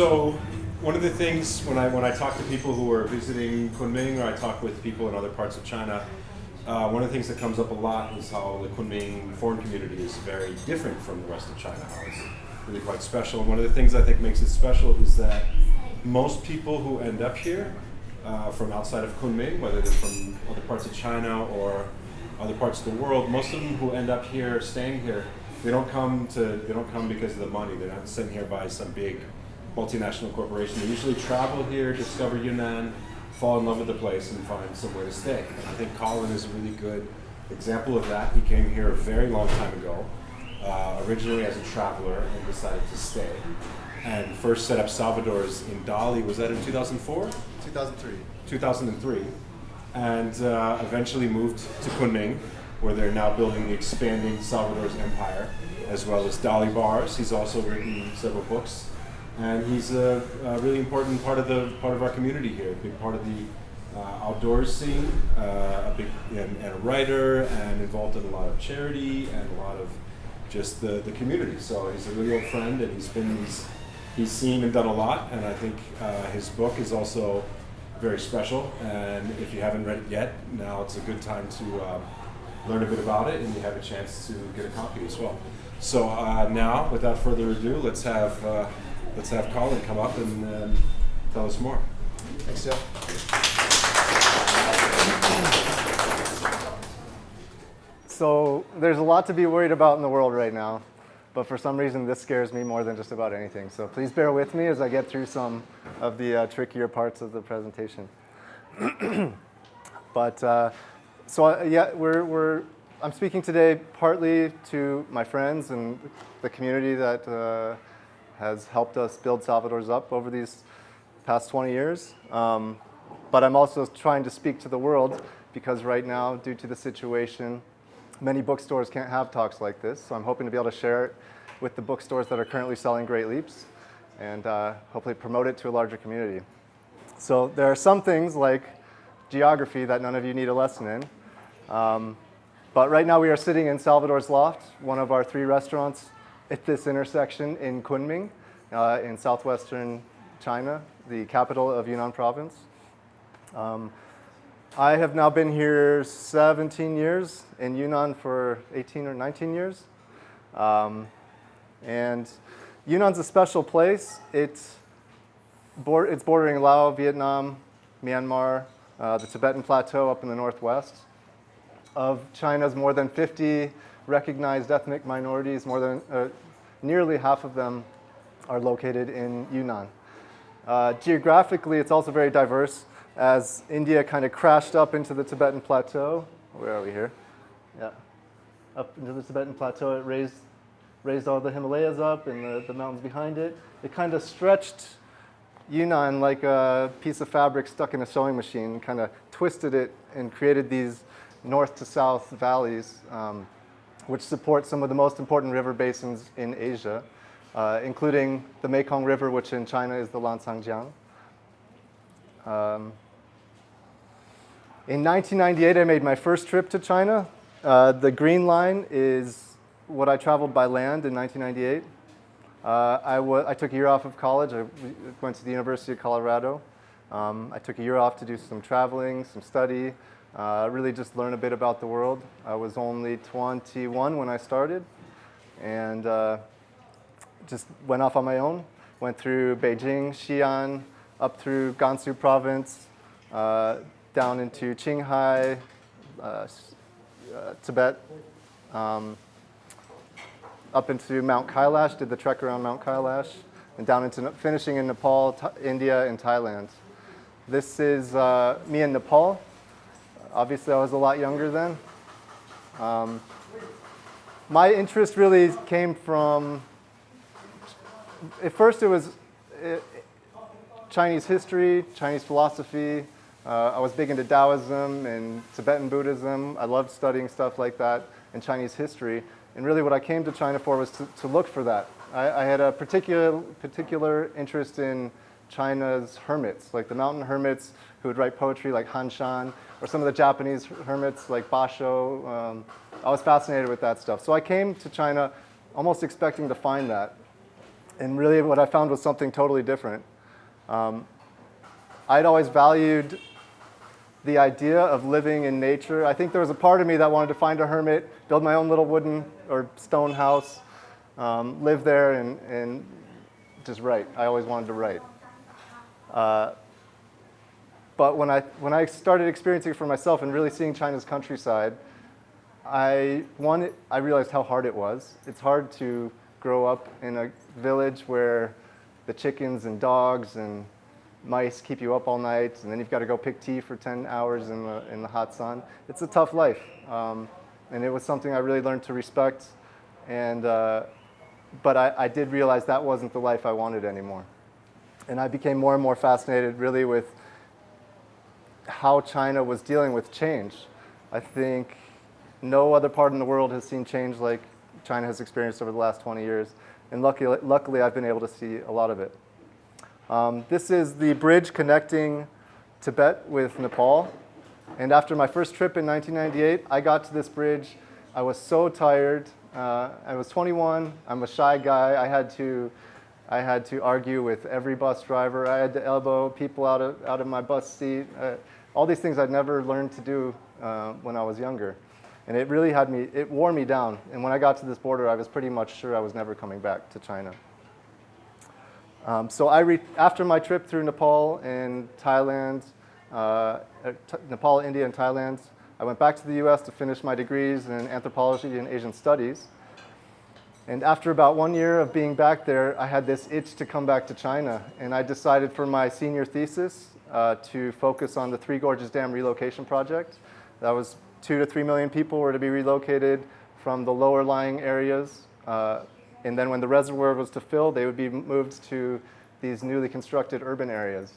So one of the things when I talk to people who are visiting Kunming, or I talk with people in other parts of China, one of the things that comes up a lot is how the Kunming foreign community is very different from the rest of China, how it's really quite special. And one of the things I think makes it special is that most people who end up here from outside of Kunming, whether they're from other parts of China or other parts of the world, most of them who end up here, staying here, they don't come because of the money. They're not sent here by some big multinational corporation. They usually travel here, discover Yunnan, fall in love with the place, and find somewhere to stay. And I think Colin is a really good example of that. He came here a very long time ago, originally as a traveler, and decided to stay. And first set up Salvador's in Dali. Was that in 2004? 2003. 2003. And eventually moved to Kunming, where they're now building the expanding Salvador's empire, as well as Dali bars. He's also written several books. And he's a really important part of our community here, a big part of the outdoors scene, and a writer, and involved in a lot of charity and a lot of just the community. So he's a really old friend, and he's seen and done a lot. And I think his book is also very special. And if you haven't read it yet, now it's a good time to learn a bit about it, and you have a chance to get a copy as well. So now, without further ado, let's have Colin come up and tell us more. Thanks, Jeff. So there's a lot to be worried about in the world right now, but for some reason this scares me more than just about anything. So please bear with me as I get through some of the trickier parts of the presentation. But I'm speaking today partly to my friends and the community that has helped us build Salvador's up over these past 20 years. But I'm also trying to speak to the world because right now, due to the situation, many bookstores can't have talks like this. So I'm hoping to be able to share it with the bookstores that are currently selling Great Leaps and hopefully promote it to a larger community. So there are some things like geography that none of you need a lesson in. But right now we are sitting in Salvador's Loft, one of our 3 restaurants at this intersection in Kunming, in southwestern China, the capital of Yunnan province. I have now been here 17 years, in Yunnan for 18 or 19 years. And Yunnan's a special place. It's bordering Laos, Vietnam, Myanmar, the Tibetan Plateau up in the northwest. Of China's more than 50 recognized ethnic minorities, nearly half of them are located in Yunnan. Geographically, it's also very diverse, as India kind of crashed up into the Tibetan Plateau. Where are we here? Yeah, up into the Tibetan Plateau. It raised all the Himalayas up and the mountains behind it. It kind of stretched Yunnan like a piece of fabric stuck in a sewing machine, kind of twisted it and created these north to south valleys, which support some of the most important river basins in Asia, including the Mekong River, which in China is the Lancangjiang. In 1998, I made my first trip to China. The green line is what I traveled by land in 1998. I took a year off of college. I went to the University of Colorado. I took a year off to do some traveling, some study, really just learn a bit about the world. I was only 21 when I started, and just went off on my own. Went through Beijing, Xi'an, up through Gansu province, down into Qinghai, Tibet, up into Mount Kailash, did the trek around Mount Kailash, and down into finishing in Nepal, India, and Thailand. This is me in Nepal. Obviously, I was a lot younger then. My interest really came from, at first it was Chinese history, Chinese philosophy. I was big into Taoism and Tibetan Buddhism. I loved studying stuff like that and Chinese history. And really what I came to China for was to look for that. I had a particular interest in China's hermits, like the mountain hermits who would write poetry like Han Shan, or some of the Japanese hermits like Basho. I was fascinated with that stuff. So I came to China almost expecting to find that. And really what I found was something totally different. I'd always valued the idea of living in nature. I think there was a part of me that wanted to find a hermit, build my own little wooden or stone house, live there and just write. I always wanted to write. But when I started experiencing it for myself and really seeing China's countryside, I realized how hard it was. It's hard to grow up in a village where the chickens and dogs and mice keep you up all night, and then you've got to go pick tea for 10 hours in the hot sun. It's a tough life, and it was something I really learned to respect. And but I did realize that wasn't the life I wanted anymore. And I became more and more fascinated, really, with how China was dealing with change. I think no other part in the world has seen change like China has experienced over the last 20 years. And luckily I've been able to see a lot of it. This is the bridge connecting Tibet with Nepal. And after my first trip in 1998, I got to this bridge. I was so tired. I was 21. I'm a shy guy. I had to argue with every bus driver. I had to elbow people out of my bus seat. All these things I'd never learned to do when I was younger. And it really it wore me down. And when I got to this border, I was pretty much sure I was never coming back to China. So after my trip through Nepal and Thailand, Nepal, India, and Thailand, I went back to the US to finish my degrees in anthropology and Asian studies. And after about 1 year of being back there, I had this itch to come back to China. And I decided for my senior thesis to focus on the Three Gorges Dam relocation project. That was 2 to 3 million people were to be relocated from the lower lying areas. And then when the reservoir was to fill, they would be moved to these newly constructed urban areas.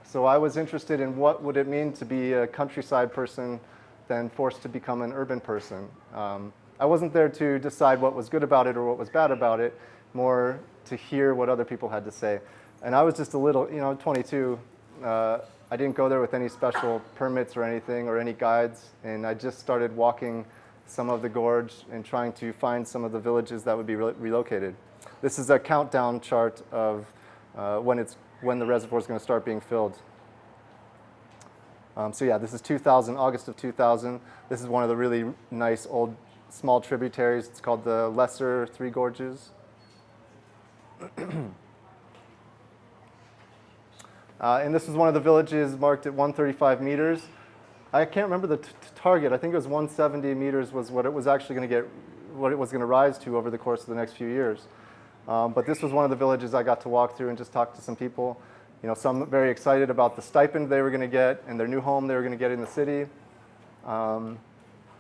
So I was interested in what would it mean to be a countryside person then forced to become an urban person. I wasn't there to decide what was good about it or what was bad about it, more to hear what other people had to say. And I was just a little, 22. I didn't go there with any special permits or anything or any guides, and I just started walking some of the gorge and trying to find some of the villages that would be relocated. This is a countdown chart of when the reservoir is going to start being filled. So yeah, this is 2000, August of 2000. This is one of the really nice old small tributaries. It's called the Lesser Three Gorges. And this is one of the villages marked at 135 meters. I can't remember the target. I think it was 170 meters was what it was actually going to get, what it was going to rise to over the course of the next few years. But this was one of the villages I got to walk through and just talk to some people. Some very excited about the stipend they were going to get and their new home they were going to get in the city.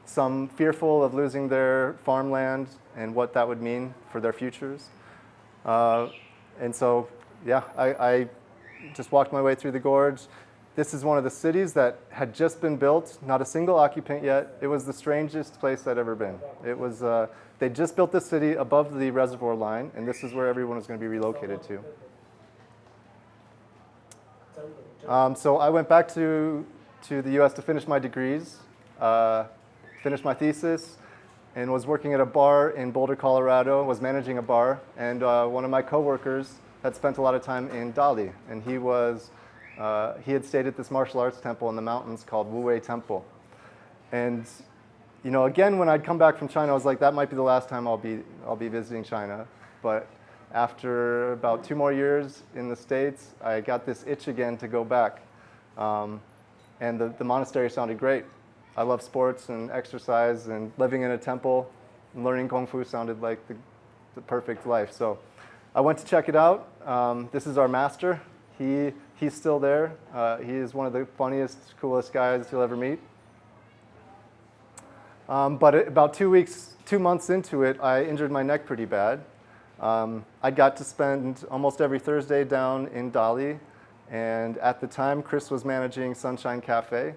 Some fearful of losing their farmland and what that would mean for their futures. And so, yeah, I just walked my way through the gorge. This is one of the cities that had just been built, not a single occupant yet. It was the strangest place I'd ever been. It was, they just built the city above the reservoir line, and this is where everyone was going to be relocated to. So I went back to the US to finish my degrees, finish my thesis, and was working at a bar in Boulder, Colorado, was managing a bar, and one of my coworkers had spent a lot of time in Dali, and he had stayed at this martial arts temple in the mountains called Wu Wei Temple. And again, when I'd come back from China, I was like, that might be the last time I'll be visiting China. But after about 2 more years in the States, I got this itch again to go back. And the monastery sounded great. I love sports and exercise, and living in a temple and learning Kung Fu sounded like the perfect life. So I went to check it out. This is our master. He's still there. He is one of the funniest, coolest guys you'll ever meet. But about 2 months into it, I injured my neck pretty bad. I got to spend almost every Thursday down in Dali, and at the time, Chris was managing Sunshine Cafe.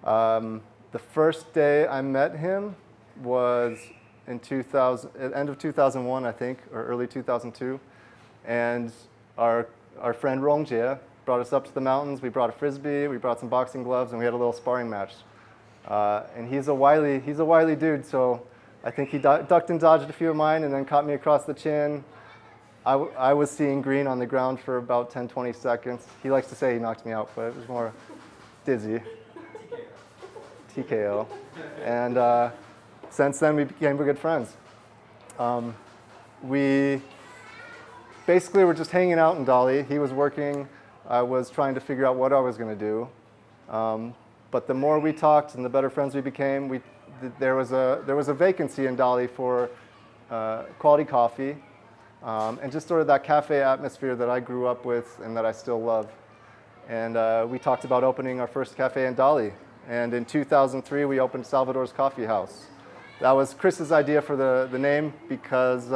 The first day I met him was in end of 2001, I think, or early 2002, and our friend Rongjie brought us up to the mountains. We brought a frisbee, we brought some boxing gloves, and we had a little sparring match. And he's a wily dude, so I think he ducked and dodged a few of mine and then caught me across the chin, I was seeing green on the ground for about 10, 20 seconds. He likes to say he knocked me out, but it was more dizzy. TKO. And since then, we became good friends. We basically were just hanging out in Dali. He was working. I was trying to figure out what I was going to do. But the more we talked and the better friends we became, there was a vacancy in Dali for quality coffee and just sort of that cafe atmosphere that I grew up with and that I still love. And we talked about opening our first cafe in Dali. And in 2003, we opened Salvador's Coffee House. That was Chris's idea for the name because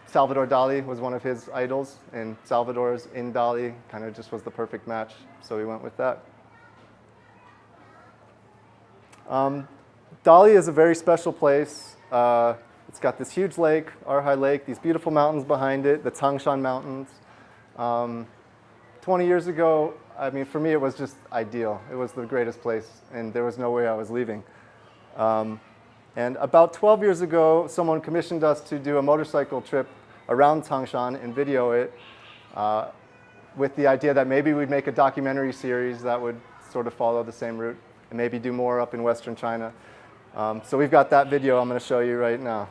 Salvador Dali was one of his idols, and Salvador's in Dali kind of just was the perfect match, so we went with that. Dali is a very special place. It's got this huge lake, Arhai Lake, these beautiful mountains behind it, the Tangshan Mountains. 20 years ago, I mean, for me, it was just ideal. It was the greatest place, and there was no way I was leaving. And about 12 years ago, someone commissioned us to do a motorcycle trip around Tangshan and video it with the idea that maybe we'd make a documentary series that would sort of follow the same route and maybe do more up in Western China. So we've got that video I'm going to show you right now.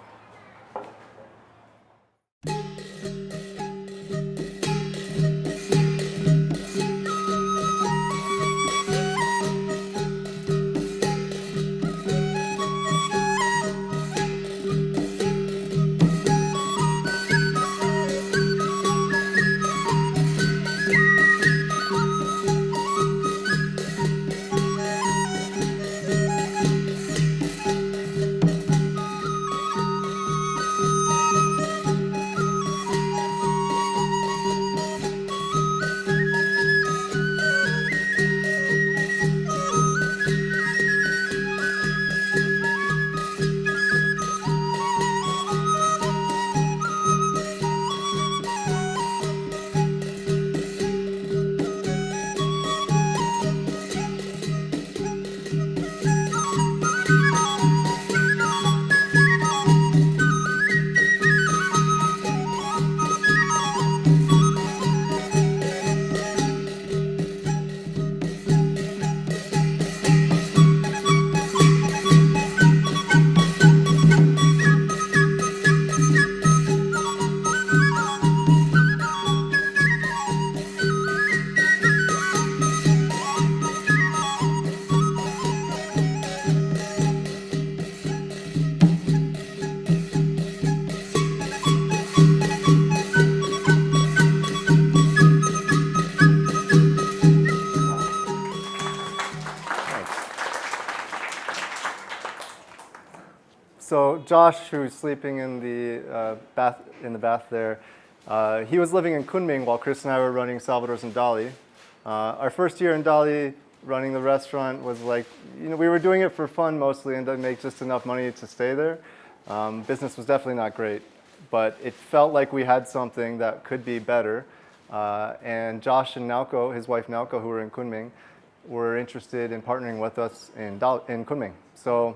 So Josh, who's sleeping in the bath there, he was living in Kunming while Chris and I were running Salvador's in Dali. Our first year in Dali, running the restaurant was like, we were doing it for fun mostly and to make just enough money to stay there. Business was definitely not great, but it felt like we had something that could be better. And Josh and Naoko, his wife Naoko, who were in Kunming, were interested in partnering with us in Kunming. So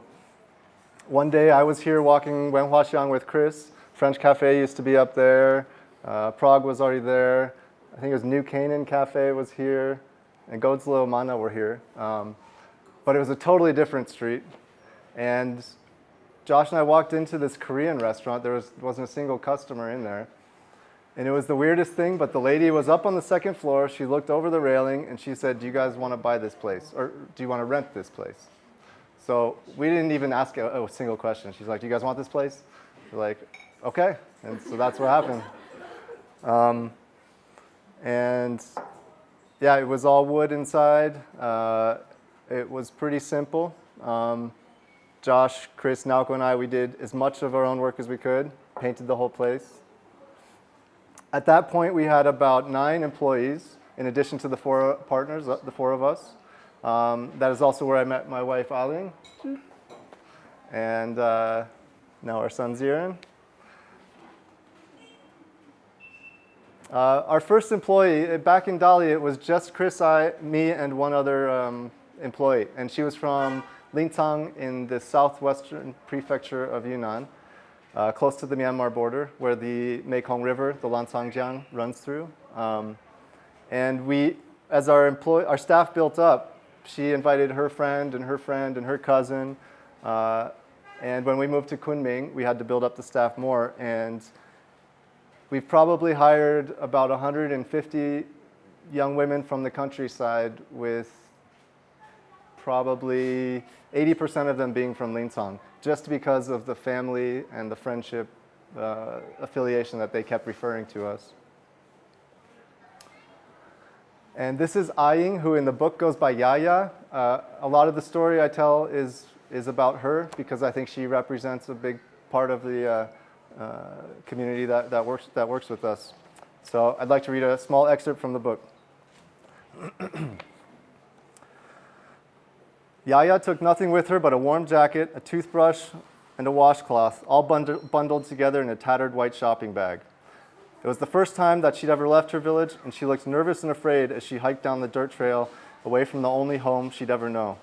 one day I was here walking Wenhuaxiang with Chris. French Cafe used to be up there. Prague was already there. I think it was New Canaan Cafe was here. And Godzilla Mana were here. But it was a totally different street. And Josh and I walked into this Korean restaurant. There wasn't a single customer in there. And it was the weirdest thing, but the lady was up on the second floor. She looked over the railing and she said, "Do you guys want to buy this place? Or do you want to rent this place?" So we didn't even ask a single question. She's like, "Do you guys want this place?" We're like, "Okay." And so that's what happened. And yeah, it was all wood inside. It was pretty simple. Josh, Chris, Naoko, and I, we did as much of our own work as we could, painted the whole place. At that point, we had about 9 employees, in addition to the 4 partners, the 4 of us. That is also where I met my wife, Aling, and now our son, Ziran. Our first employee, back in Dali, it was just Chris, me, and one other employee. And she was from Lintang in the southwestern prefecture of Yunnan. close to the Myanmar border, where the Mekong River, the Lansangjiang, runs through. And we, as our staff built up, she invited her friend and her friend and her cousin. And when we moved to Kunming, we had to build up the staff more. And we've probably hired about 150 young women from the countryside, with probably 80% of them being from Linsong, just because of the family and the friendship affiliation that they kept referring to us. And this is Aying, who in the book goes by Yaya. A lot of the story I tell is about her, because I think she represents a big part of the community that works with us. So I'd like to read a small excerpt from the book. Yaya took nothing with her but a warm jacket, a toothbrush, and a washcloth, all bundled together in a tattered white shopping bag. It was the first time that she'd ever left her village, and she looked nervous and afraid as she hiked down the dirt trail away from the only home she'd ever known.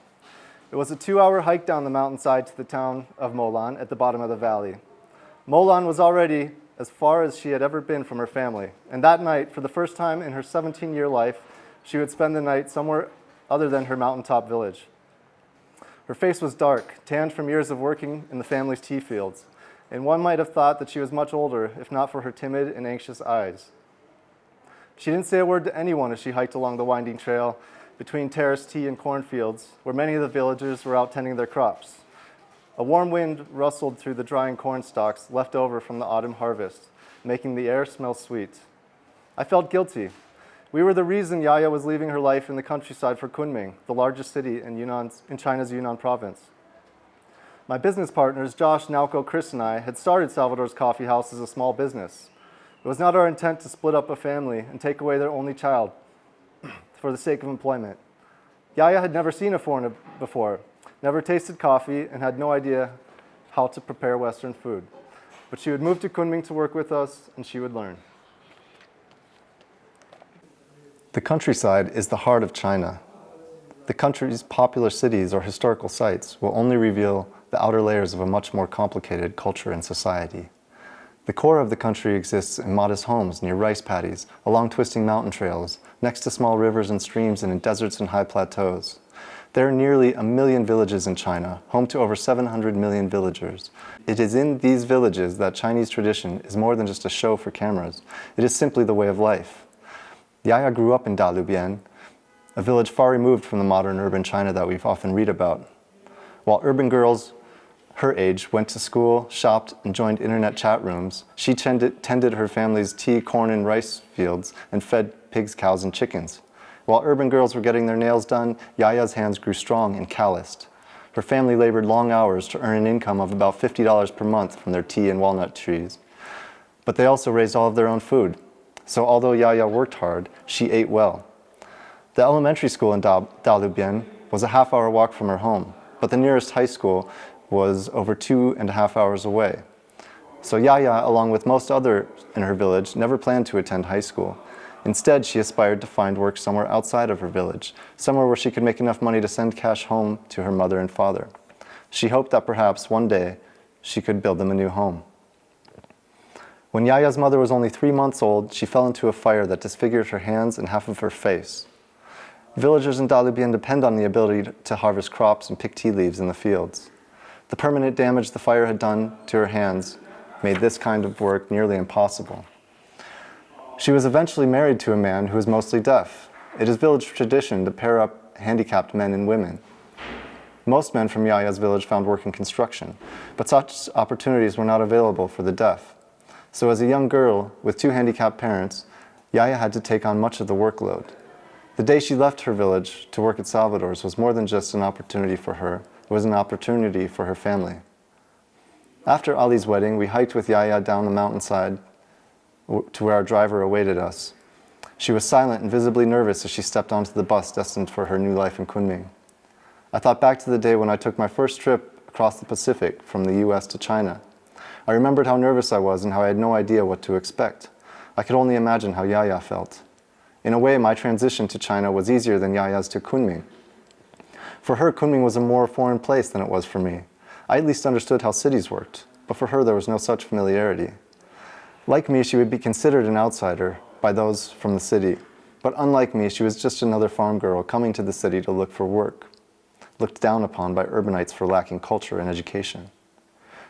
It was a 2-hour hike down the mountainside to the town of Molan at the bottom of the valley. Molan was already as far as she had ever been from her family, and that night, for the first time in her 17-year life, she would spend the night somewhere other than her mountaintop village. Her face was dark, tanned from years of working in the family's tea fields, and one might have thought that she was much older, if not for her timid and anxious eyes. She didn't say a word to anyone as she hiked along the winding trail between terraced tea and cornfields, where many of the villagers were out tending their crops. A warm wind rustled through the drying corn stalks left over from the autumn harvest, making the air smell sweet. I felt guilty. We were the reason Yaya was leaving her life in the countryside for Kunming, the largest city in China's Yunnan province. My business partners, Josh, Naoko, Chris, and I, had started Salvador's Coffee House as a small business. It was not our intent to split up a family and take away their only child for the sake of employment. Yaya had never seen a foreigner before, never tasted coffee, and had no idea how to prepare Western food. But she would move to Kunming to work with us, and she would learn. The countryside is the heart of China. The country's popular cities or historical sites will only reveal the outer layers of a much more complicated culture and society. The core of the country exists in modest homes near rice paddies, along twisting mountain trails, next to small rivers and streams, and in deserts and high plateaus. There are nearly 1 million villages in China, home to over 700 million villagers. It is in these villages that Chinese tradition is more than just a show for cameras. It is simply the way of life. Yaya grew up in Dalubian, a village far removed from the modern urban China that we've often read about. While urban girls her age went to school, shopped, and joined internet chat rooms, she tended her family's tea, corn, and rice fields and fed pigs, cows, and chickens. While urban girls were getting their nails done, Yaya's hands grew strong and calloused. Her family labored long hours to earn an income of about $50 per month from their tea and walnut trees. But they also raised all of their own food. So although Yaya worked hard, she ate well. The elementary school in Dalubian was a half-hour walk from her home, but the nearest high school was over 2.5 hours away. So Yaya, along with most others in her village, never planned to attend high school. Instead, she aspired to find work somewhere outside of her village, somewhere where she could make enough money to send cash home to her mother and father. She hoped that perhaps one day she could build them a new home. When Yaya's mother was only 3 months old, she fell into a fire that disfigured her hands and half of her face. Villagers in Dalubian depend on the ability to harvest crops and pick tea leaves in the fields. The permanent damage the fire had done to her hands made this kind of work nearly impossible. She was eventually married to a man who was mostly deaf. It is village tradition to pair up handicapped men and women. Most men from Yaya's village found work in construction, but such opportunities were not available for the deaf. So as a young girl with 2 handicapped parents, Yaya had to take on much of the workload. The day she left her village to work at Salvador's was more than just an opportunity for her. It was an opportunity for her family. After Ali's wedding, we hiked with Yaya down the mountainside to where our driver awaited us. She was silent and visibly nervous as she stepped onto the bus destined for her new life in Kunming. I thought back to the day when I took my first trip across the Pacific from the US to China. I remembered how nervous I was and how I had no idea what to expect. I could only imagine how Yaya felt. In a way, my transition to China was easier than Yaya's to Kunming. For her, Kunming was a more foreign place than it was for me. I at least understood how cities worked, but for her there was no such familiarity. Like me, she would be considered an outsider by those from the city, but unlike me, she was just another farm girl coming to the city to look for work, looked down upon by urbanites for lacking culture and education.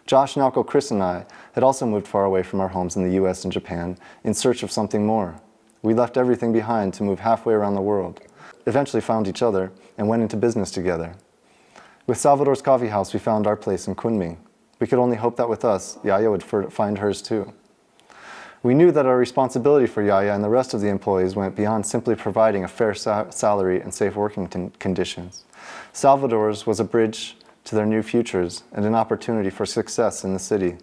Josh, Naoko, Chris, and I had also moved far away from our homes in the US and Japan in search of something more. We left everything behind to move halfway around the world, eventually found each other, and went into business together. With Salvador's Coffee House, we found our place in Kunming. We could only hope that with us, Yaya would find hers too. We knew that our responsibility for Yaya and the rest of the employees went beyond simply providing a fair salary and safe working conditions. Salvador's was a bridge to their new futures and an opportunity for success in the city.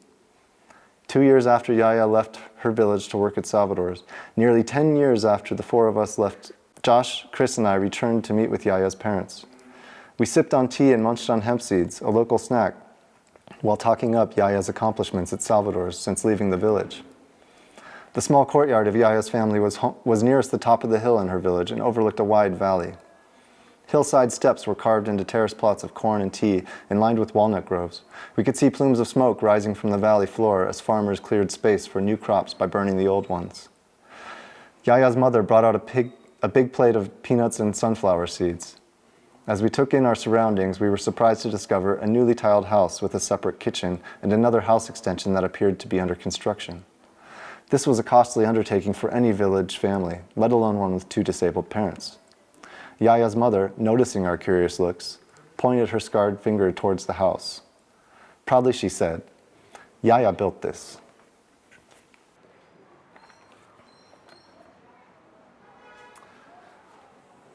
2 years after Yaya left her village to work at Salvador's, nearly 10 years after the four of us left, Josh, Chris, and I returned to meet with Yaya's parents. We sipped on tea and munched on hemp seeds, a local snack, while talking up Yaya's accomplishments at Salvador's since leaving the village. The small courtyard of Yaya's family was nearest the top of the hill in her village and overlooked a wide valley. Hillside steps were carved into terrace plots of corn and tea and lined with walnut groves. We could see plumes of smoke rising from the valley floor as farmers cleared space for new crops by burning the old ones. Yaya's mother brought out a big plate of peanuts and sunflower seeds. As we took in our surroundings, we were surprised to discover a newly tiled house with a separate kitchen and another house extension that appeared to be under construction. This was a costly undertaking for any village family, let alone one with 2 disabled parents. Yaya's mother, noticing our curious looks, pointed her scarred finger towards the house. Proudly she said, "Yaya built this."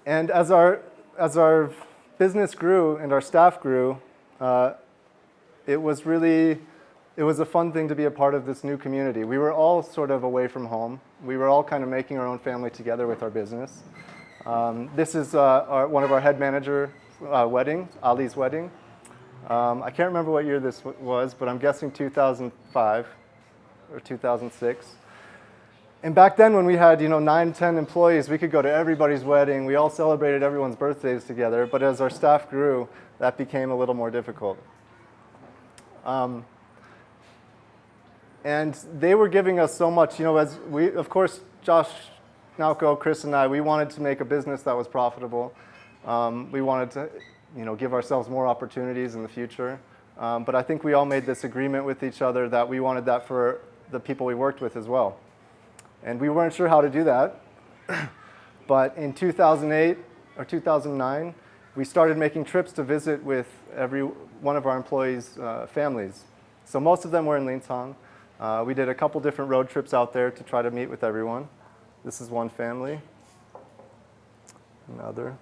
And as our business grew and our staff grew, it was a fun thing to be a part of this new community. We were all sort of away from home. We were all kind of making our own family together with our business. This is one of our head manager weddings, Ali's wedding. I can't remember what year this was, but I'm guessing 2005 or 2006. And back then when we had 9, 10 employees, we could go to everybody's wedding. We all celebrated everyone's birthdays together. But as our staff grew, that became a little more difficult. And they were giving us so much, as we, of course, Josh, Naoko, Chris, and I, we wanted to make a business that was profitable. We wanted to, give ourselves more opportunities in the future. But I think we all made this agreement with each other that we wanted that for the people we worked with as well. And we weren't sure how to do that. But in 2008 or 2009, we started making trips to visit with every one of our employees' families. So most of them were in Linzhang. We did a couple different road trips out there to try to meet with everyone. This is one family, another.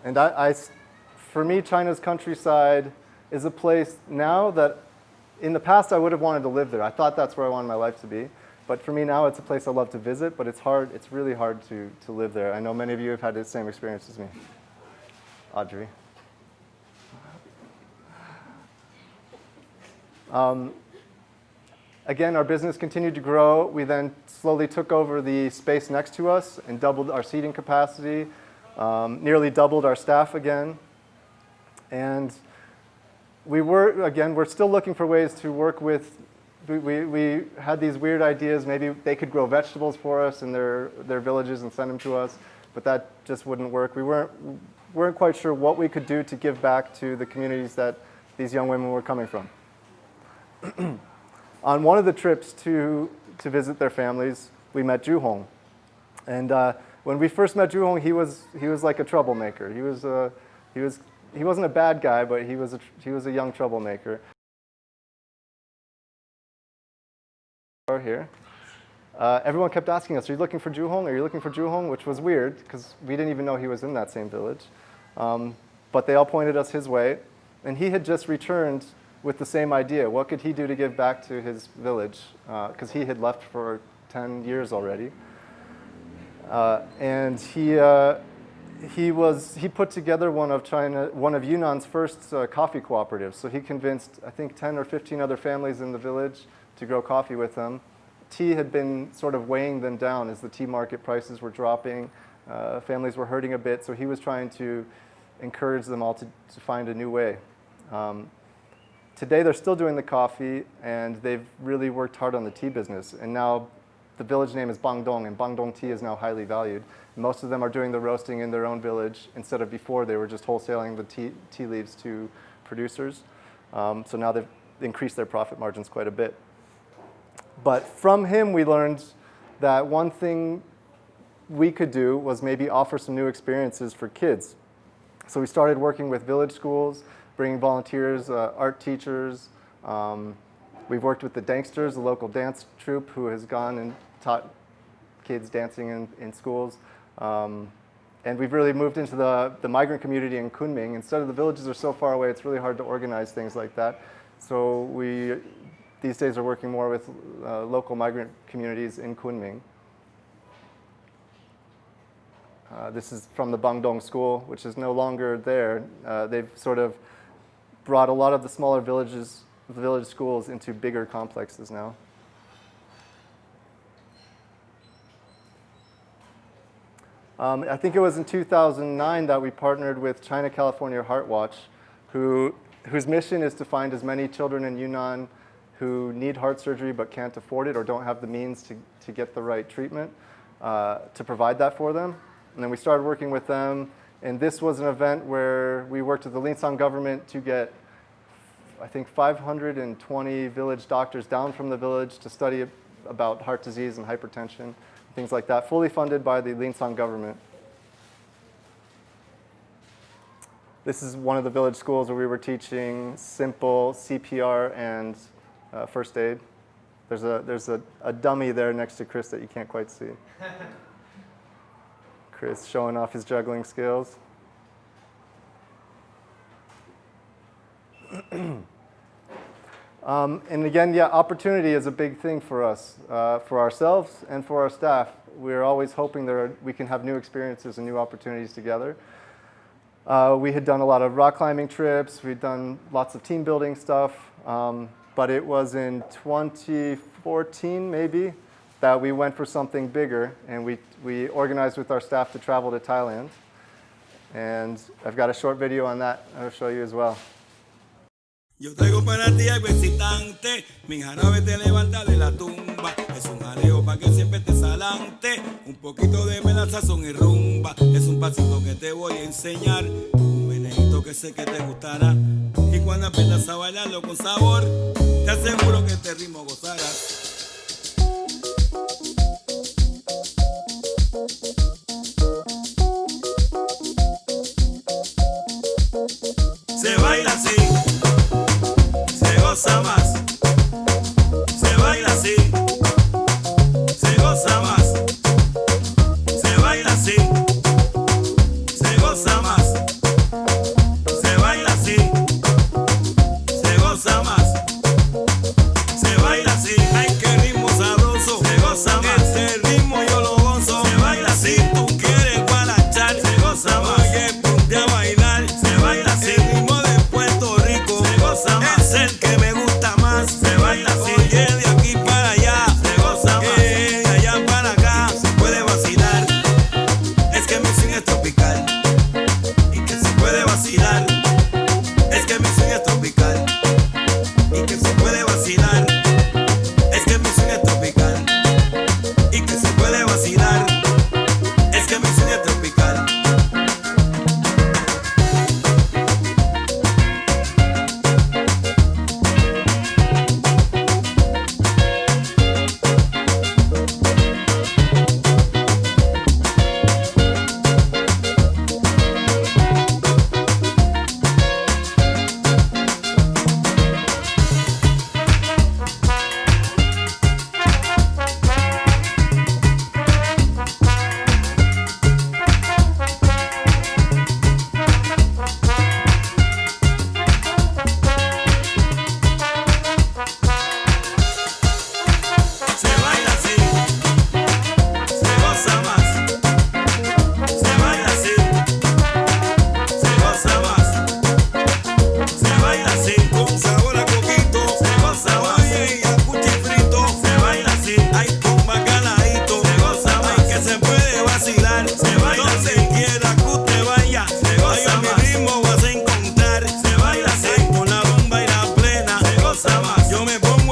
And for me, China's countryside is a place now that in the past I would have wanted to live there. I thought that's where I wanted my life to be. But for me now, it's a place I love to visit, but it's really hard to live there. I know many of you have had the same experience as me. Audrey. Again, our business continued to grow. We then slowly took over the space next to us and doubled our seating capacity, nearly doubled our staff again. And we're still looking for ways to work with, we had these weird ideas, maybe they could grow vegetables for us in their villages and send them to us, but that just wouldn't work. We weren't quite sure what we could do to give back to the communities that these young women were coming from. On one of the trips to visit their families, we met Juhong. And when we first met Juhong, he was like a troublemaker. He wasn't a bad guy, but he was a young troublemaker. Here. Everyone kept asking us, "Are you looking for Juhong? Are you looking for Juhong?" Which was weird because we didn't even know he was in that same village. But they all pointed us his way, and he had just returned with the same idea. What could he do to give back to his village? Because he had left for 10 years already. And he put together one of Yunnan's first coffee cooperatives. So he convinced, I think, 10 or 15 other families in the village to grow coffee with them. Tea had been sort of weighing them down as the tea market prices were dropping. Families were hurting a bit, so he was trying to encourage them all to find a new way. Today they're still doing the coffee, and they've really worked hard on the tea business. And now the village name is Bangdong, and Bangdong tea is now highly valued. Most of them are doing the roasting in their own village instead of before they were just wholesaling the tea leaves to producers. So now they've increased their profit margins quite a bit. But from him we learned that one thing we could do was maybe offer some new experiences for kids. So we started working with village schools, bringing volunteers, art teachers. We've worked with the Danksters, the local dance troupe, who has gone and taught kids dancing in schools. And we've really moved into the migrant community in Kunming. Instead of the villages are so far away, it's really hard to organize things like that. So we, these days, are working more with local migrant communities in Kunming. This is from the Bangdong school, which is no longer there. They've sort of brought a lot of the smaller village schools into bigger complexes now. I think it was in 2009 that we partnered with China California Heart Watch, whose mission is to find as many children in Yunnan who need heart surgery but can't afford it or don't have the means to get the right treatment, to provide that for them. And then we started working with them, and this was an event where we worked with the Linsang government to get, I think, 520 village doctors down from the village to study about heart disease and hypertension, things like that, fully funded by the Linsang government. This is one of the village schools where we were teaching simple CPR and first aid. There's a dummy there next to Chris that you can't quite see. Chris showing off his juggling skills. And again, yeah, opportunity is a big thing for us, for ourselves and for our staff. We're always hoping we can have new experiences and new opportunities together. We had done a lot of rock climbing trips. We'd done lots of team building stuff. But it was in 2014, maybe, that we went for something bigger, and we organized with our staff to travel to Thailand. And I've got a short video on that I'll show you as well. Yo traigo para ti algo excitante, mi jarabe te levanta de la tumba, es un jaleo pa' que siempre estés adelante, un poquito de melazazón y rumba, es un pasito que te voy a enseñar, un venenito que sé que te gustará, y cuando aprendas a bailarlo con sabor, te aseguro que este ritmo gozarás. Se baila así. Se goza más, se baila así, se goza más, se baila así, se goza más, se baila así, se goza más, se baila así, hay que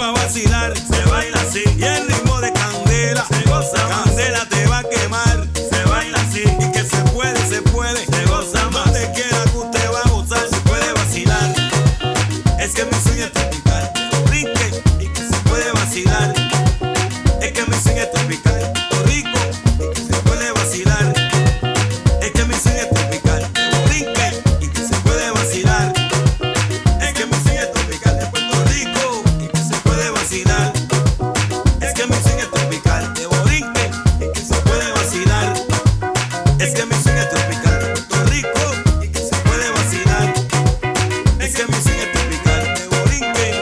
pa' vacilar, se baila así. Y el ritmo de candela, se goza más. Candela te va a quemar, se baila así. Y que se puede, se goza más. Donde quiera que usted va a gozar, se puede vacilar. Es que mi swing es tropical, brinque y que se puede vacilar. Es que mi swing es tropical, rico y que se puede vacilar. Es que mi swing es tropical, brinque y que se puede vacilar. Es que mi swing es tropical de Puerto Rico y que se puede vacilar. Es que mi swing es tropical de Borinque y que se puede vacilar. Es que mi swing es tropical de Puerto Rico y que se puede vacilar. Es que mi swing es tropical de Borinque.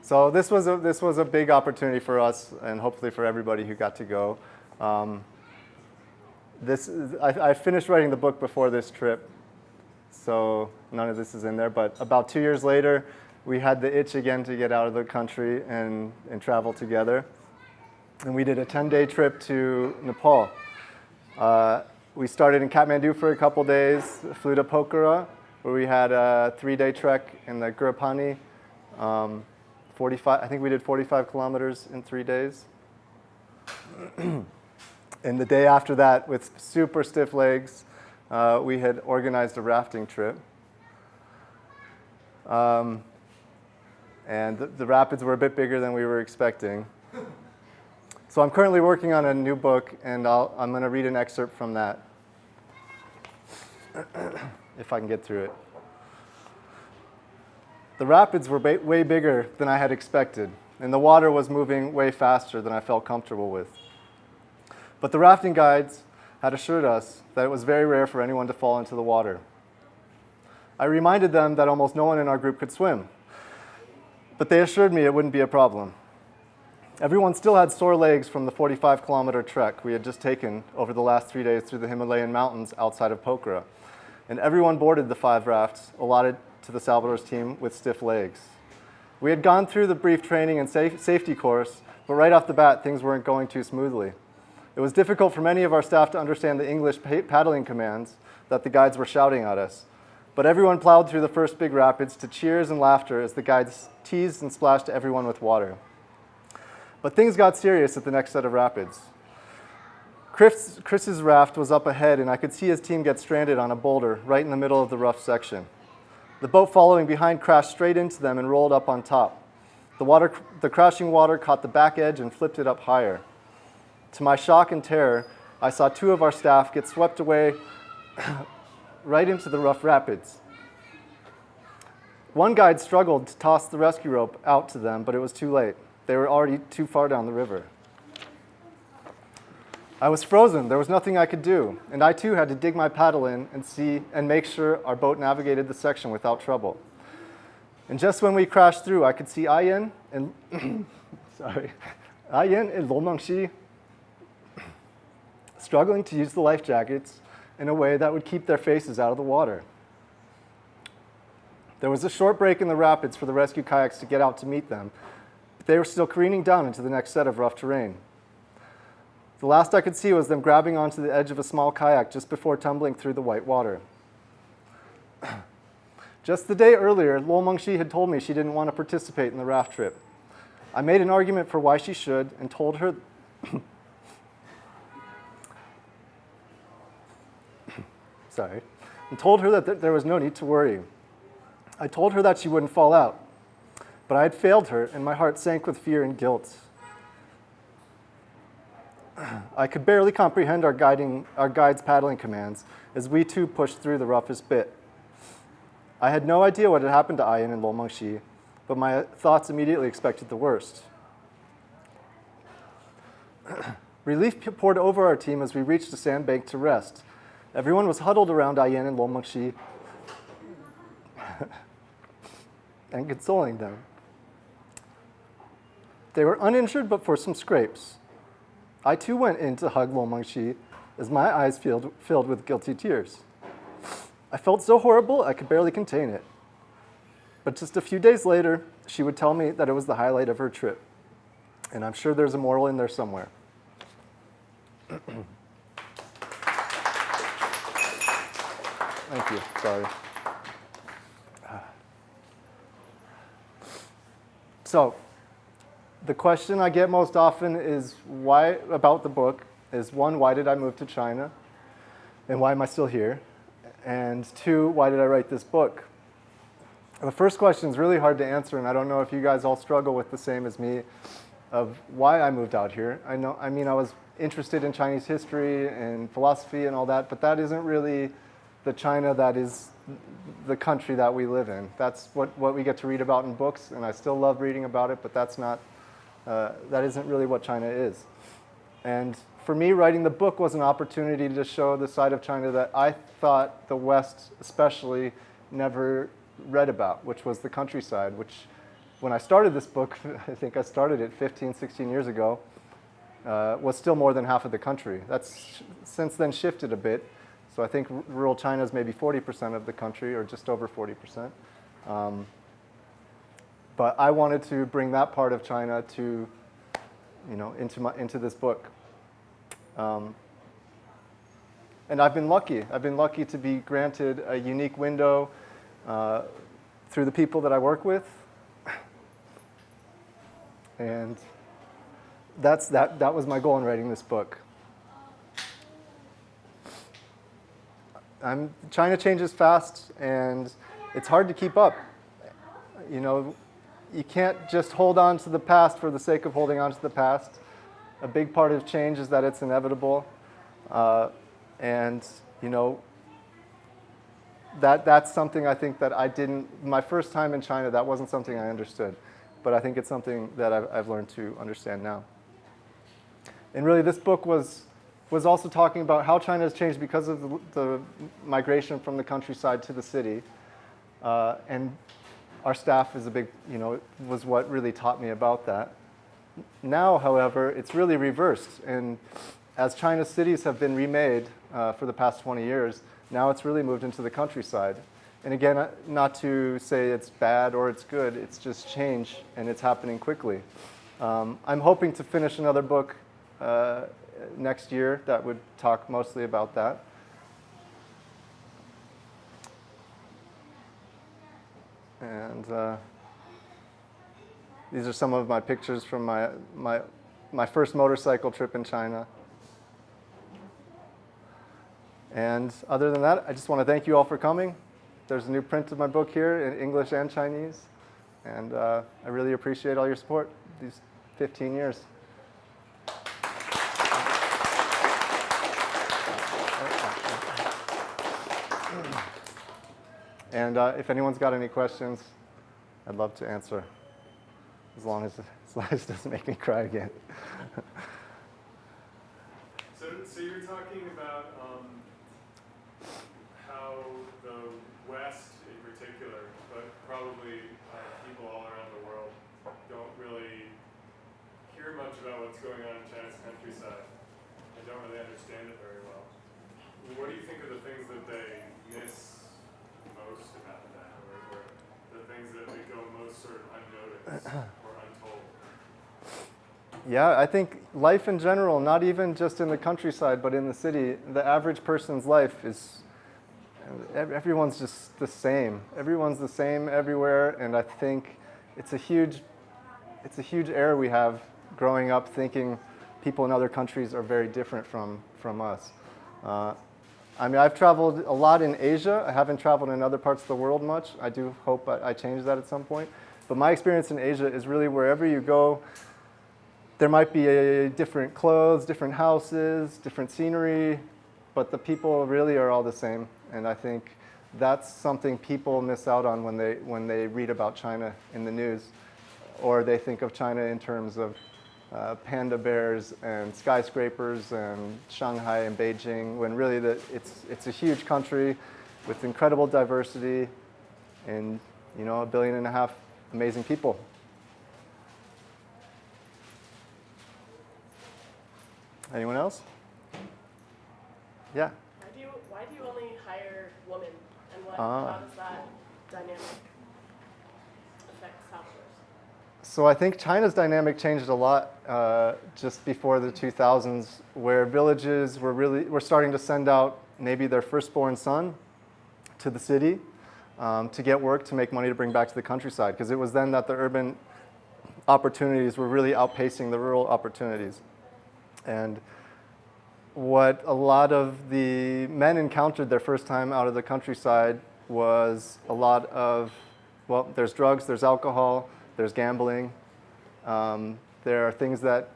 So this was a big opportunity for us, and hopefully for everybody who got to go. I finished writing the book before this trip, so none of this is in there. But about 2 years later, we had the itch again to get out of the country and travel together. And we did a 10-day trip to Nepal. We started in Kathmandu for a couple days, flew to Pokhara, where we had a 3-day trek in the Gurapani. I think we did 45 kilometers in 3 days. And the day after that, with super stiff legs, we had organized a rafting trip. And the rapids were a bit bigger than we were expecting. So I'm currently working on a new book, and I'm going to read an excerpt from that, if I can get through it. The rapids were way bigger than I had expected, and the water was moving way faster than I felt comfortable with. But the rafting guides had assured us that it was very rare for anyone to fall into the water. I reminded them that almost no one in our group could swim, but they assured me it wouldn't be a problem. Everyone still had sore legs from the 45-kilometer trek we had just taken over the last 3 days through the Himalayan mountains outside of Pokhara, and everyone boarded the 5 rafts allotted to the Salvador's team with stiff legs. We had gone through the brief training and safety course, but right off the bat, things weren't going too smoothly. It was difficult for many of our staff to understand the English paddling commands that the guides were shouting at us, but everyone plowed through the first big rapids to cheers and laughter as the guides teased and splashed everyone with water. But things got serious at the next set of rapids. Chris's raft was up ahead, and I could see his team get stranded on a boulder right in the middle of the rough section. The boat following behind crashed straight into them and rolled up on top. The crashing water caught the back edge and flipped it up higher. To my shock and terror, I saw 2 of our staff get swept away right into the rough rapids. One guide struggled to toss the rescue rope out to them, but it was too late. They were already too far down the river. I was frozen. There was nothing I could do, and I too had to dig my paddle in and see and make sure our boat navigated the section without trouble. And just when we crashed through, I could see Ayen and Lomangshi struggling to use the life jackets in a way that would keep their faces out of the water. There was a short break in the rapids for the rescue kayaks to get out to meet them, but they were still careening down into the next set of rough terrain. The last I could see was them grabbing onto the edge of a small kayak just before tumbling through the white water. Just the day earlier, Lo Mengshi had told me she didn't want to participate in the raft trip. I made an argument for why she should and told her that there was no need to worry. I told her that she wouldn't fall out, but I had failed her, and my heart sank with fear and guilt. I could barely comprehend our guide's paddling commands as we too pushed through the roughest bit. I had no idea what had happened to Ayan and Lo Mengshi, but my thoughts immediately expected the worst. Relief poured over our team as we reached a sandbank to rest. Everyone was huddled around Ayan and Lo Mengshi, and consoling them. They were uninjured but for some scrapes. I too went in to hug Lo Mengxi as my eyes filled with guilty tears. I felt so horrible I could barely contain it. But just a few days later, she would tell me that it was the highlight of her trip. And I'm sure there's a moral in there somewhere. Thank you. Sorry. So, the question I get most often is why about the book is one, why did I move to China? And why am I still here? And two, why did I write this book? The first question is really hard to answer, and I don't know if you guys all struggle with the same as me of why I moved out here. I was interested in Chinese history and philosophy and all that, but that isn't really the China that is the country that we live in. That's what we get to read about in books, and I still love reading about it, but that isn't really what China is. And for me, writing the book was an opportunity to show the side of China that I thought the West especially never read about, which was the countryside, which when I started this book, I think I started it 15, 16 years ago, was still more than half of the country. That's since then shifted a bit. So I think rural China is maybe 40% of the country, or just over 40%. But I wanted to bring that part of China to, into this book. And I've been lucky. I've been lucky to be granted a unique window through the people that I work with. And that was my goal in writing this book. China changes fast, and it's hard to keep up. You can't just hold on to the past for the sake of holding on to the past. A big part of change is that it's inevitable. That's something I think that I didn't, my first time in China, that wasn't something I understood. But I think it's something that I've learned to understand now. And really, this book was also talking about how China has changed because of the migration from the countryside to the city. And our staff is was what really taught me about that. Now, however, it's really reversed. And as China's cities have been remade for the past 20 years, now it's really moved into the countryside. And again, not to say it's bad or it's good, it's just change, and it's happening quickly. I'm hoping to finish another book next year that would talk mostly about that. And these are some of my pictures from my first motorcycle trip in China. And other than that, I just want to thank you all for coming. There's a new print of my book here in English and Chinese. And I really appreciate all your support these 15 years. And if anyone's got any questions, I'd love to answer, as long as it doesn't make me cry again. So you're talking about how the West in particular, but probably people all around the world, don't really hear much about what's going on in China's countryside and don't really understand it very well. What do you think are the things that they miss most about that, or the things that they go most sort of unnoticed or untold? Yeah, I think life in general, not even just in the countryside, but in the city, the average person's life is, everyone's just the same. Everyone's the same everywhere, and I think it's a huge error we have growing up thinking people in other countries are very different from us. I've traveled a lot in Asia. I haven't traveled in other parts of the world much. I do hope I change that at some point. But my experience in Asia is really wherever you go, there might be different clothes, different houses, different scenery, but the people really are all the same. And I think that's something people miss out on when they read about China in the news, or they think of China in terms of panda bears and skyscrapers and Shanghai and Beijing, when really it's a huge country with incredible diversity, and 1.5 billion amazing people. Anyone else? Yeah. Why do you only hire women, and how does that dynamic affect Salvador's? So I think China's dynamic changed a lot just before the 2000s, where villages were starting to send out maybe their firstborn son to the city to get work, to make money to bring back to the countryside, because it was then that the urban opportunities were really outpacing the rural opportunities. And what a lot of the men encountered their first time out of the countryside was a lot of, well, there's drugs, there's alcohol, there's gambling. There are things that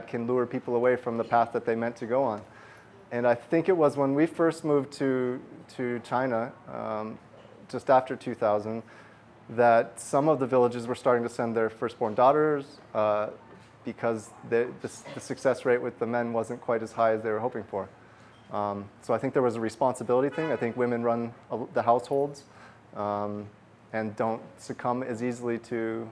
can lure people away from the path that they meant to go on. And I think it was when we first moved to China, just after 2000, that some of the villages were starting to send their firstborn daughters because the success rate with the men wasn't quite as high as they were hoping for. So I think there was a responsibility thing. I think women run the households and don't succumb as easily to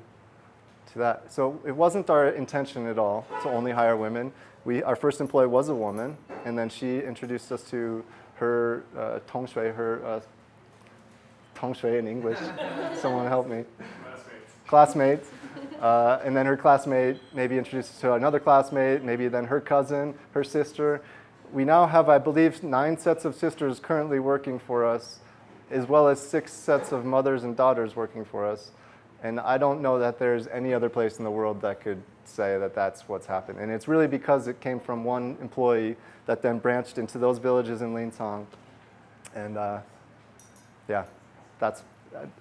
that. So it wasn't our intention at all to only hire women. Our first employee was a woman, and then she introduced us to her tongshui in English. Someone help me. Classmates. And then her classmate maybe introduced us to another classmate, maybe then her cousin, her sister. We now have, I believe, 9 sets of sisters currently working for us, as well as 6 sets of mothers and daughters working for us. And I don't know that there's any other place in the world that could say that that's what's happened. And it's really because it came from one employee that then branched into those villages in Lincang. And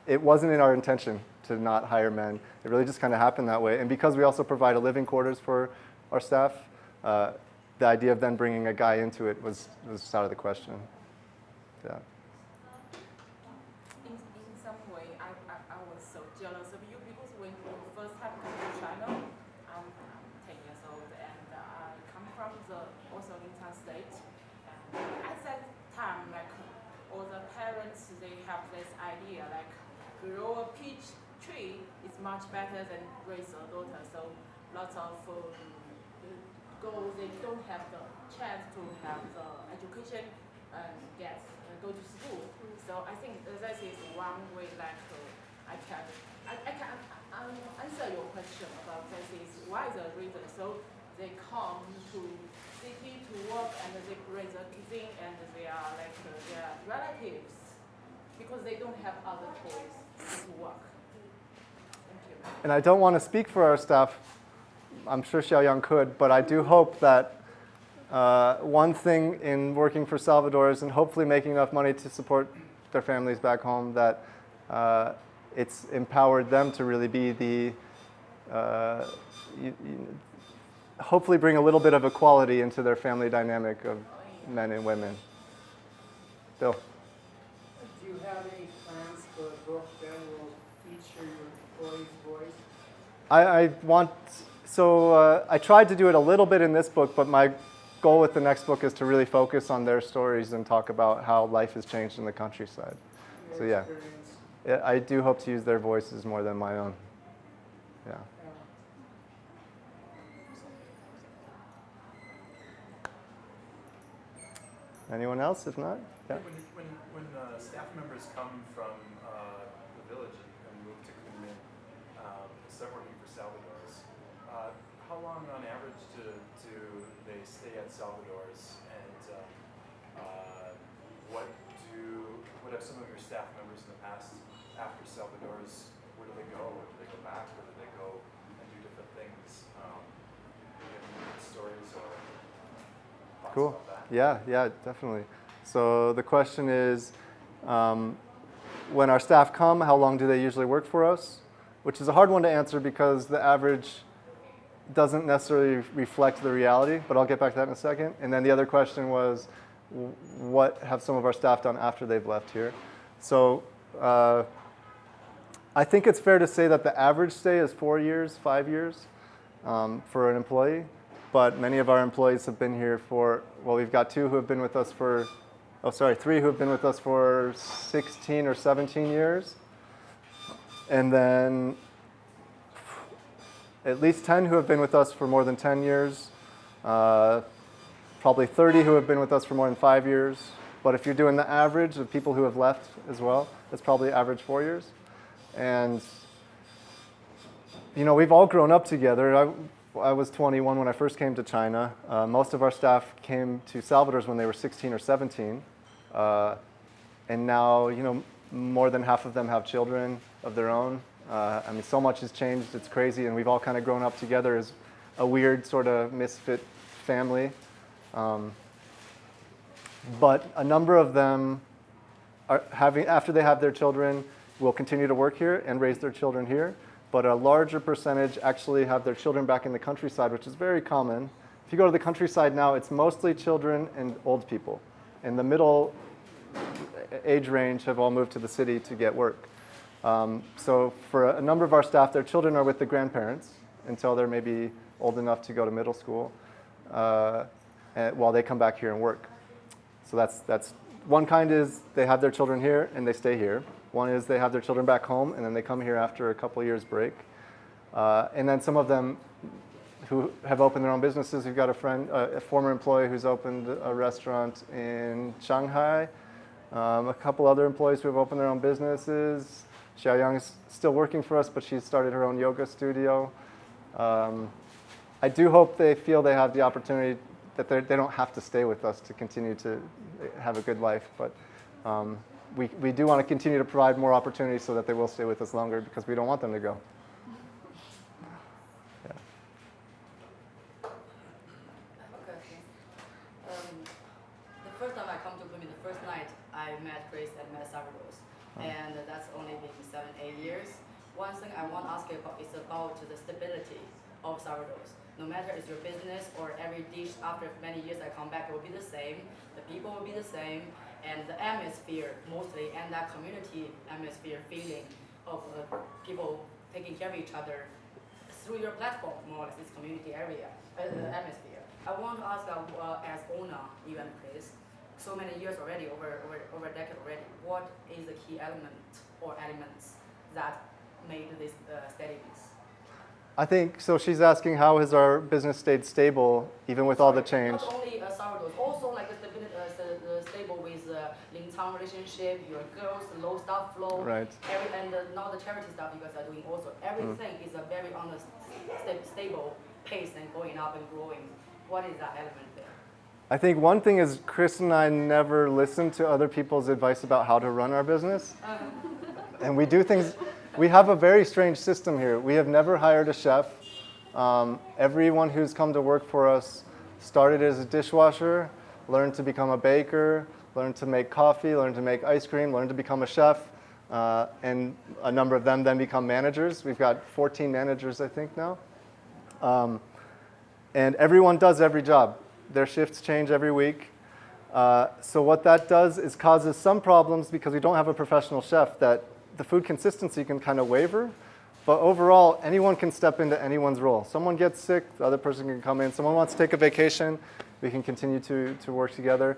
it wasn't in our intention to not hire men. It really just kind of happened that way. And because we also provide a living quarters for our staff, the idea of then bringing a guy into it was out of the question. Yeah. In some way, I was so jealous of you because when you first time came to China, I'm 10 years old and I come from also Lincang state. At that time, all the parents, they have this idea grow a peach tree is much better than raise a daughter. So lots of they don't have the chance to have the education and go to school. So I think that is one way I can answer your question about this is why the reason. So they come to city to work and they raise a cuisine and they are their relatives because they don't have other choice to work. Thank you. And I don't want to speak for our staff. I'm sure Xiaoyang could, but I do hope that one thing in working for Salvador is and hopefully making enough money to support their families back home that it's empowered them to really be the, hopefully bring a little bit of equality into their family dynamic of men and women. Bill. Do you have any plans for a book that will feature your employees' voice? I tried to do it a little bit in this book, but my goal with the next book is to really focus on their stories and talk about how life has changed in the countryside. So yeah, I do hope to use their voices more than my own. Yeah. Anyone else? If not, yeah. When staff members come from the village and move to Kunming, start working for Salvador's, how long on average do they stay at Salvador's, and what have some of your staff members in the past after Salvador's, where do they go? Or do they go back? Or do they go and do different things? Any stories or thoughts Cool. about that? Yeah, definitely. So the question is, when our staff come, how long do they usually work for us? Which is a hard one to answer because the average doesn't necessarily reflect the reality, but I'll get back to that in a second. And then the other question was, what have some of our staff done after they've left here? So I think it's fair to say that the average stay is 4 years, 5 years for an employee. But many of our employees have been here we've got 2 who have been with us 3 who have been with us for 16 or 17 years. And then at least 10 who have been with us for more than 10 years, probably 30 who have been with us for more than 5 years. But if you're doing the average of people who have left as well, it's probably average 4 years. And we've all grown up together. I was 21 when I first came to China. Most of our staff came to Salvador's when they were 16 or 17. And now, more than half of them have children of their own. So much has changed, it's crazy, and we've all kind of grown up together as a weird sort of misfit family. But a number of them, after they have their children, will continue to work here and raise their children here. But a larger percentage actually have their children back in the countryside, which is very common. If you go to the countryside now, it's mostly children and old people. In the middle age range have all moved to the city to get work. So for a number of our staff, their children are with the grandparents until they're maybe old enough to go to middle school while they come back here and work. So that's one kind is they have their children here and they stay here. One is they have their children back home and then they come here after a couple of years break. And then some of them who have opened their own businesses. We've got a former employee who's opened a restaurant in Shanghai. A couple other employees who have opened their own businesses. Xiaoyang is still working for us, but she's started her own yoga studio. I do hope they feel they have the opportunity that they don't have to stay with us to continue to have a good life. But we do want to continue to provide more opportunities so that they will stay with us longer because we don't want them to go. Yeah. The first time I come to Kunming, the first night I met Grace and met Salvador, and that's only been 7-8 years. One thing I want to ask you about is about the stability of Salvador. No matter it's your business or every dish, after many years I come back, it will be the same. The people will be the same, and the atmosphere mostly, and that community atmosphere feeling of people taking care of each other through your platform, more or less, this community area, atmosphere. I want to ask, as owner, you and Chris, so many years already, over a decade already, what is the key element or elements that made this steadiness? I think, so she's asking how has our business stayed stable even with all the change? Not only Salvador, also like the stable with Lingcang relationship, your girls, low staff flow, right. And now the charity stuff you guys are doing also. Everything is a very honest, stable pace and going up and growing. What is that element there? I think one thing is Chris and I never listen to other people's advice about how to run our business. And we do things, we have a very strange system here. We have never hired a chef. Everyone who's come to work for us started as a dishwasher, learned to become a baker, learned to make coffee, learned to make ice cream, learned to become a chef, and a number of them then become managers. We've got 14 managers, I think, now. And everyone does every job. Their shifts change every week. So what that does is causes some problems because we don't have a professional chef that the food consistency can kind of waver. But overall, anyone can step into anyone's role. Someone gets sick, the other person can come in. Someone wants to take a vacation, we can continue to work together.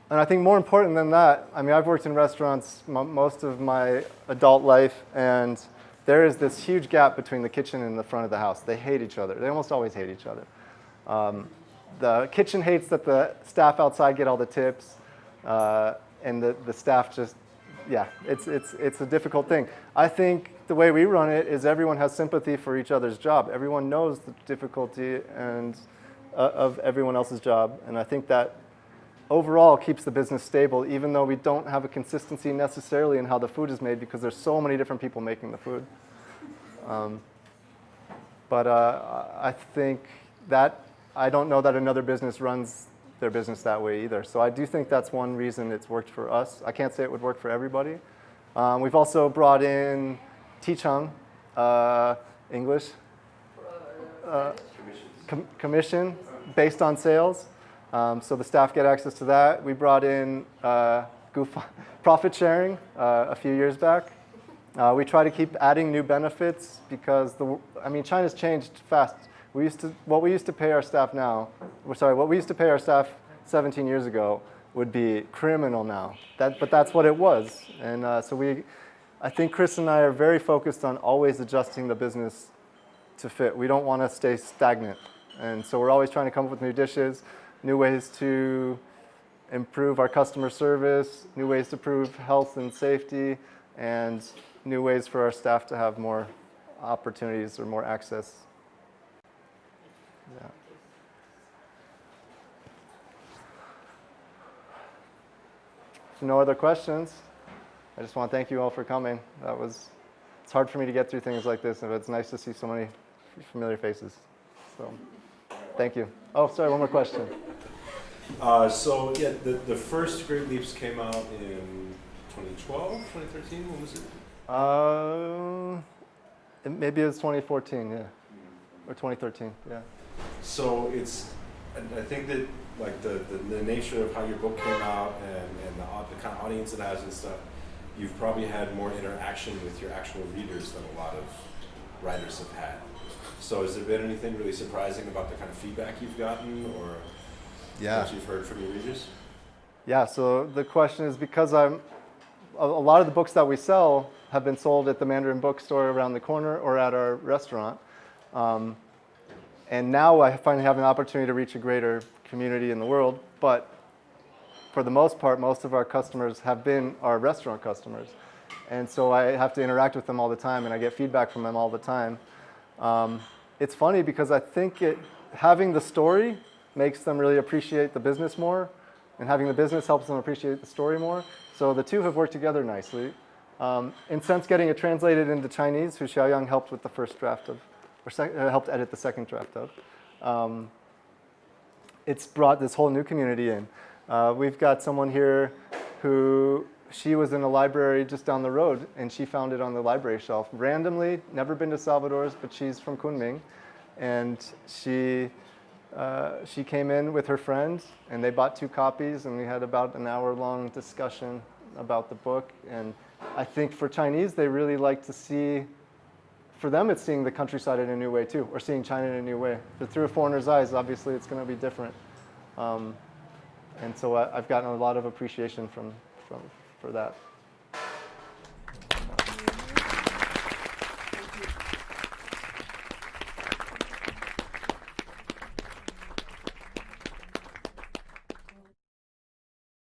And I think more important than that, I mean, I've worked in restaurants most of my adult life, and there is this huge gap between the kitchen and the front of the house. They hate each other. They almost always hate each other. The kitchen hates that the staff outside get all the tips, and the staff just, yeah, it's a difficult thing. I think the way we run it is everyone has sympathy for each other's job. Everyone knows the difficulty and of everyone else's job, and I think that overall keeps the business stable, even though we don't have a consistency necessarily in how the food is made because there's so many different people making the food. But I think that I don't know that another business runs their business that way either. So I do think that's one reason it's worked for us. I can't say it would work for everybody. We've also brought in Tichang, English, commission based on sales. So the staff get access to that. We brought in profit sharing a few years back. We try to keep adding new benefits because China's changed fast. What we used to pay our staff now, what we used to pay our staff 17 years ago would be criminal now. But that's what it was. And so I think Chris and I are very focused on always adjusting the business to fit. We don't want to stay stagnant. And so we're always trying to come up with new dishes, new ways to improve our customer service, new ways to improve health and safety, and new ways for our staff to have more opportunities or more access. Yeah. If no other questions, I just want to thank you all for coming. It's hard for me to get through things like this, and it's nice to see so many familiar faces. So, thank you. Oh, sorry, one more question. So yeah, the first Great Leaps came out in 2012, 2013, when was it? Maybe it was 2014, yeah. Or 2013, yeah. So I think that like the nature of how your book came out and the kind of audience it has and stuff, you've probably had more interaction with your actual readers than a lot of writers have had. So has there been anything really surprising about the kind of feedback you've gotten or what you've heard from your readers? Yeah, so the question is, because a lot of the books that we sell have been sold at the Mandarin bookstore around the corner or at our restaurant. And now I finally have an opportunity to reach a greater community in the world, but for the most part, most of our customers have been our restaurant customers. And so I have to interact with them all the time, and I get feedback from them all the time. It's funny because I think having the story makes them really appreciate the business more, and having the business helps them appreciate the story more. So the two have worked together nicely. In sense, getting it translated into Chinese, Hu Xiaoyang helped with the first draft helped edit the second draft of. It's brought this whole new community in. We've got someone here who, she was in a library just down the road, and she found it on the library shelf. Randomly, never been to Salvador's, but she's from Kunming. And she came in with her friend, and they bought 2 copies, and we had about an hour-long discussion about the book. And I think for Chinese, they really like to see, for them it's seeing the countryside in a new way too, or seeing China in a new way. But through a foreigner's eyes, obviously it's going to be different. And so I've gotten a lot of appreciation for that.